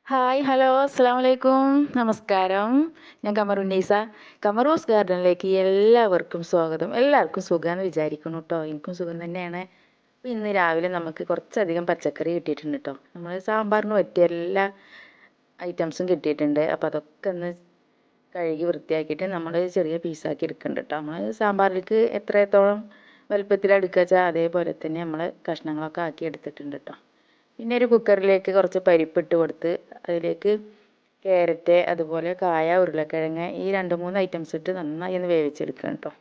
Hi hello അസ്സാം വലൈക്കും നമസ്കാരം. ഞാൻ കമറുന്നീസ. കമറൂസ് ഗാർഡനിലേക്ക് എല്ലാവർക്കും സ്വാഗതം. എല്ലാവർക്കും സുഖമെന്ന് വിചാരിക്കുന്നു കേട്ടോ. എനിക്കും സുഖം തന്നെയാണ്. അപ്പോൾ ഇന്ന് രാവിലെ നമുക്ക് കുറച്ചധികം പച്ചക്കറി കിട്ടിയിട്ടുണ്ട് കേട്ടോ. നമ്മൾ സാമ്പാറിന് പറ്റിയ എല്ലാ ഐറ്റംസും കിട്ടിയിട്ടുണ്ട്. അപ്പോൾ അതൊക്കെ ഒന്ന് കഴുകി വൃത്തിയാക്കിയിട്ട് നമ്മൾ ചെറിയ പീസാക്കി എടുക്കുന്നുണ്ട് കേട്ടോ. നമ്മൾ സാമ്പാറിലേക്ക് എത്രത്തോളം വലുപ്പത്തിൽ എടുക്കുക വെച്ചാൽ അതേപോലെ തന്നെ നമ്മൾ കഷ്ണങ്ങളൊക്കെ ആക്കി എടുത്തിട്ടുണ്ട് കേട്ടോ. പിന്നെ ഒരു കുക്കറിലേക്ക് കുറച്ച് പരിപ്പിട്ട് കൊടുത്ത് അതിലേക്ക് ക്യാരറ്റ് അതുപോലെ കായ ഉരുളക്കിഴങ്ങ് ഈ 2-3 ഐറ്റംസ് ഇട്ട് നന്നായി ഒന്ന് വേവിച്ചെടുക്കണം കേട്ടോ.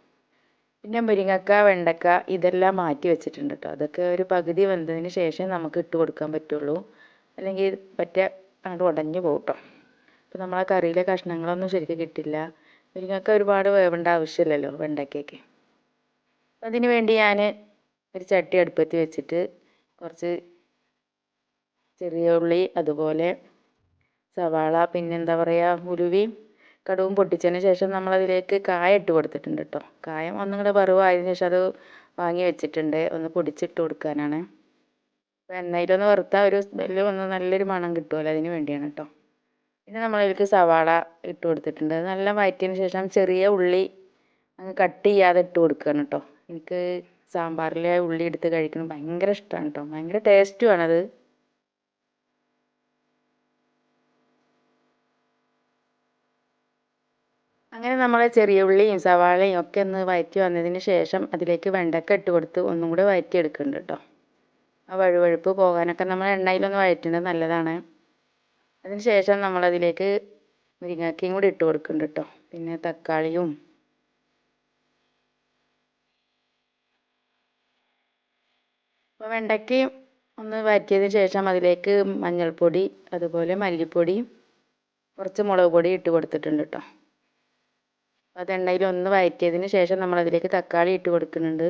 പിന്നെ മുരിങ്ങക്ക വെണ്ടക്ക ഇതെല്ലാം മാറ്റി വെച്ചിട്ടുണ്ട് കേട്ടോ. അതൊക്കെ ഒരു പകുതി വെന്തതിന് ശേഷം നമുക്ക് ഇട്ട് കൊടുക്കാൻ പറ്റുള്ളൂ, അല്ലെങ്കിൽ അങ്ങോട്ട് ഉടഞ്ഞു പോകും കേട്ടോ. അപ്പോൾ നമ്മൾ ആ കറിയിലെ കഷ്ണങ്ങളൊന്നും ശരിക്കും കിട്ടില്ല. മുരിങ്ങക്ക ഒരുപാട് വേവേണ്ട ആവശ്യമില്ലല്ലോ വെണ്ടയ്ക്കൊക്കെ. അപ്പോൾ അതിന് വേണ്ടി ഞാൻ ഒരു ചട്ടി അടുപ്പത്ത് വെച്ചിട്ട് കുറച്ച് ചെറിയ ഉള്ളി അതുപോലെ സവാള പിന്നെന്താ പറയുക ഉലുവയും കടുവും പൊട്ടിച്ചതിന് ശേഷം നമ്മളതിലേക്ക് കായ ഇട്ട് കൊടുത്തിട്ടുണ്ട് കേട്ടോ. കായം ഒന്നും കൂടെ വറവായതിനു ശേഷം അത് വാങ്ങി വെച്ചിട്ടുണ്ട്, ഒന്ന് പൊടിച്ചിട്ട് കൊടുക്കാനാണ്. അപ്പോൾ എണ്ണയിലൊന്ന് വറുത്താൽ ഒരു സ്മെല്ല് വന്ന് നല്ലൊരു മണം കിട്ടുമല്ലോ, അതിന് വേണ്ടിയാണ് കേട്ടോ. പിന്നെ നമ്മളതിലേക്ക് സവാള ഇട്ട് കൊടുത്തിട്ടുണ്ട്. നല്ല വഴറ്റിയതിന് ശേഷം ചെറിയ ഉള്ളി അങ്ങ് കട്ട് ചെയ്യാതെ ഇട്ട് കൊടുക്കുകയാണ് കേട്ടോ. എനിക്ക് സാമ്പാറിലെ ഉള്ളി എടുത്ത് കഴിക്കുന്നത് ഭയങ്കര ഇഷ്ടമാണ് കേട്ടോ. ഭയങ്കര ടേസ്റ്റുമാണത്. അങ്ങനെ നമ്മൾ ചെറിയ ഉള്ളിയും സവാളയും ഒക്കെ ഒന്ന് വഴറ്റി വന്നതിന് ശേഷം അതിലേക്ക് വെണ്ടക്ക ഇട്ട് കൊടുത്ത് ഒന്നും കൂടെ വഴറ്റി എടുക്കുന്നുണ്ട് കേട്ടോ. ആ വഴുവഴുപ്പ് പോകാനൊക്കെ നമ്മൾ എണ്ണയിലൊന്ന് വഴറ്റുന്നത് നല്ലതാണ്. അതിന് ശേഷം നമ്മളതിലേക്ക് മുരിങ്ങക്കയും കൂടി ഇട്ട് കൊടുക്കുന്നുണ്ട് കേട്ടോ. പിന്നെ തക്കാളിയും അപ്പോൾ വെണ്ടയ്ക്കയും ഒന്ന് വഴറ്റിയതിന് ശേഷം അതിലേക്ക് മഞ്ഞൾപ്പൊടി അതുപോലെ മല്ലിപ്പൊടി കുറച്ച് മുളക് പൊടി ഇട്ട് കൊടുത്തിട്ടുണ്ട് കേട്ടോ. അത് എണ്ണയിൽ ഒന്ന് വഴറ്റിയതിന് ശേഷം നമ്മളതിലേക്ക് തക്കാളി ഇട്ട് കൊടുക്കുന്നുണ്ട്.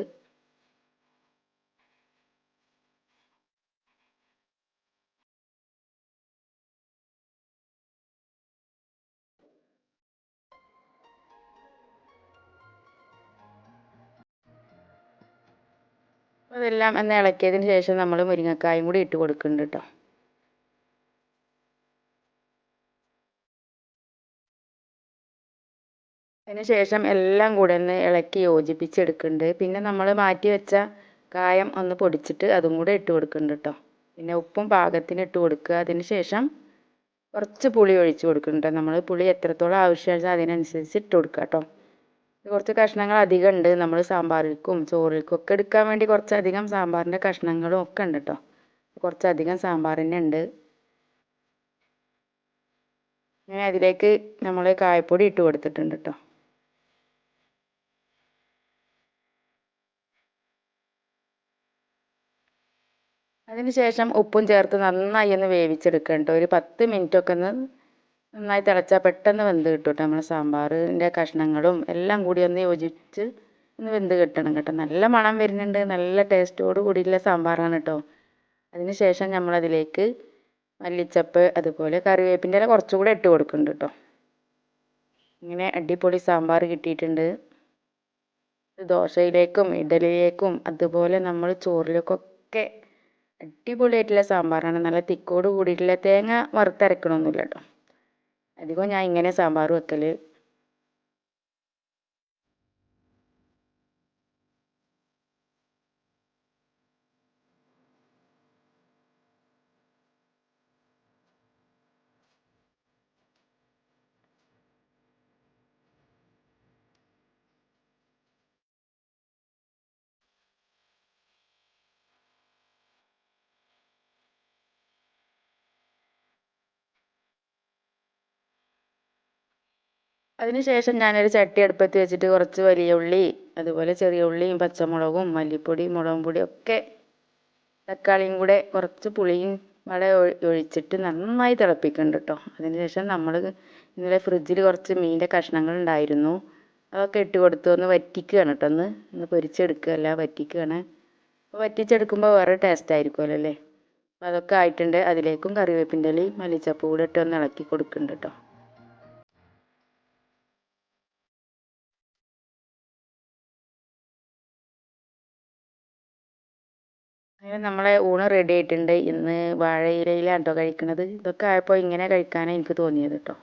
അതെല്ലാം ഒന്ന് ഇളക്കിയതിന് ശേഷം നമ്മൾ മുരിങ്ങക്കായും കൂടി ഇട്ട് കൊടുക്കുന്നുണ്ട് കേട്ടോ. അതിന് ശേഷം എല്ലാം കൂടെ ഒന്ന് ഇളക്കി യോജിപ്പിച്ചെടുക്കുന്നുണ്ട്. പിന്നെ നമ്മൾ മാറ്റി വെച്ച കായം ഒന്ന് പൊടിച്ചിട്ട് അതും കൂടെ ഇട്ട് കൊടുക്കുന്നുണ്ട് കേട്ടോ. പിന്നെ ഉപ്പും പാകത്തിന് ഇട്ട് കൊടുക്കുക. അതിന് ശേഷം കുറച്ച് പുളി ഒഴിച്ച് കൊടുക്കുന്നുണ്ട്. നമ്മൾ പുളി എത്രത്തോളം ആവശ്യമാണെന്ന് അതിനനുസരിച്ച് ഇട്ട് കൊടുക്കുക കേട്ടോ. കുറച്ച് കഷ്ണങ്ങൾ അധികം ഉണ്ട്. നമ്മൾ സാമ്പാറിൽക്കും ചോറിൽക്കും ഒക്കെ എടുക്കാൻ വേണ്ടി കുറച്ചധികം സാമ്പാറിൻ്റെ കഷ്ണങ്ങളും ഒക്കെ ഉണ്ട് കേട്ടോ. കുറച്ചധികം സാമ്പാർ തന്നെ ഉണ്ട്. അങ്ങനെ അതിലേക്ക് നമ്മൾ കായപ്പൊടി ഇട്ട് കൊടുത്തിട്ടുണ്ട് കേട്ടോ. അതിന് ശേഷം ഉപ്പും ചേർത്ത് നന്നായി ഒന്ന് വേവിച്ചെടുക്കണം കേട്ടോ. ഒരു 10 മിനിറ്റ് ഒക്കെ ഒന്ന് നന്നായി തിളച്ചാൽ പെട്ടെന്ന് വെന്ത് കിട്ടും കേട്ടോ. നമ്മൾ സാമ്പാറിൻ്റെ കഷ്ണങ്ങളും എല്ലാം കൂടി ഒന്ന് യോജിച്ച് ഒന്ന് വെന്ത് കിട്ടണം കേട്ടോ. നല്ല മണം വരുന്നുണ്ട്, നല്ല ടേസ്റ്റോട് കൂടിയുള്ള സാമ്പാറാണ് കേട്ടോ. അതിന് ശേഷം നമ്മളതിലേക്ക് മല്ലിച്ചപ്പ് അതുപോലെ കറിവേപ്പിൻ്റെ ഇല കുറച്ചുകൂടെ ഇട്ട് കൊടുക്കുന്നുണ്ട് കേട്ടോ. ഇങ്ങനെ അടിപൊളി സാമ്പാർ കിട്ടിയിട്ടുണ്ട്. ദോശയിലേക്കും ഇഡലിയിലേക്കും അതുപോലെ നമ്മൾ ചോറിലേക്കൊക്കെ അടിപൊളിയായിട്ടുള്ള സാമ്പാറാണ്. നല്ല തിക്കോട് കൂടിയിട്ടുള്ള തേങ്ങ വറുത്തരക്കണമൊന്നുമില്ല കേട്ടോ. അധികം ഞാൻ ഇങ്ങനെ സാമ്പാർ വെക്കൽ. അതിന് ശേഷം ഞാനൊരു ചട്ടി അടുപ്പത്ത് വെച്ചിട്ട് കുറച്ച് വലിയ ഉള്ളി അതുപോലെ ചെറിയ ഉള്ളിയും പച്ചമുളകും മല്ലിപ്പൊടി മുളകും പൊടി ഒക്കെ തക്കാളിയും കൂടെ കുറച്ച് പുളിയും വടെ ഒഴിച്ചിട്ട് നന്നായി തിളപ്പിക്കുന്നുണ്ട് കേട്ടോ. അതിന് ശേഷം നമ്മൾ ഇന്നലെ ഫ്രിഡ്ജിൽ കുറച്ച് മീനിൻ്റെ കഷ്ണങ്ങൾ ഉണ്ടായിരുന്നു, അതൊക്കെ ഇട്ട് കൊടുത്ത് ഒന്ന് വറ്റിക്കുകയാണ് കേട്ടോ. ഒന്ന് പൊരിച്ചെടുക്കുകയല്ല, വറ്റിക്കുകയാണ്. അപ്പോൾ വറ്റിച്ചെടുക്കുമ്പോൾ വേറെ ടേസ്റ്റ് ആയിരിക്കുമല്ലോ അല്ലേ. അപ്പോൾ അതൊക്കെ ആയിട്ടുണ്ട്. അതിലേക്കും കറിവേപ്പിൻ്റെ ഇലയും മല്ലിച്ചപ്പ് കൂടെ ഇട്ട് ഒന്ന് ഇളക്കി കൊടുക്കുന്നുണ്ട് കേട്ടോ. അങ്ങനെ നമ്മളെ ഊണ് റെഡി ആയിട്ടുണ്ട്. ഇന്ന് വാഴയിലയിലാണ് കേട്ടോ കഴിക്കുന്നത്. ഇതൊക്കെ ആയപ്പോൾ ഇങ്ങനെ കഴിക്കാനാണ് എനിക്ക് തോന്നിയത് കേട്ടോ.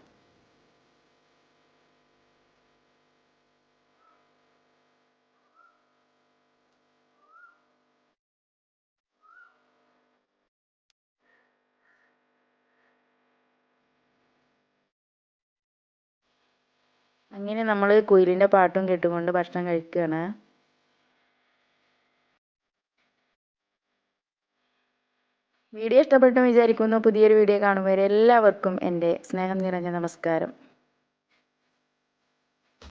അങ്ങനെ നമ്മൾ കുയിലിൻ്റെ പാട്ടും കേട്ടുകൊണ്ട് ഭക്ഷണം കഴിക്കുകയാണ്. വീഡിയോ ഇഷ്ടപ്പെട്ടു വിചാരിക്കുന്നു. പുതിയൊരു വീഡിയോ കാണും വരെ എല്ലാവർക്കും എൻ്റെ സ്നേഹം നിറഞ്ഞ നമസ്കാരം.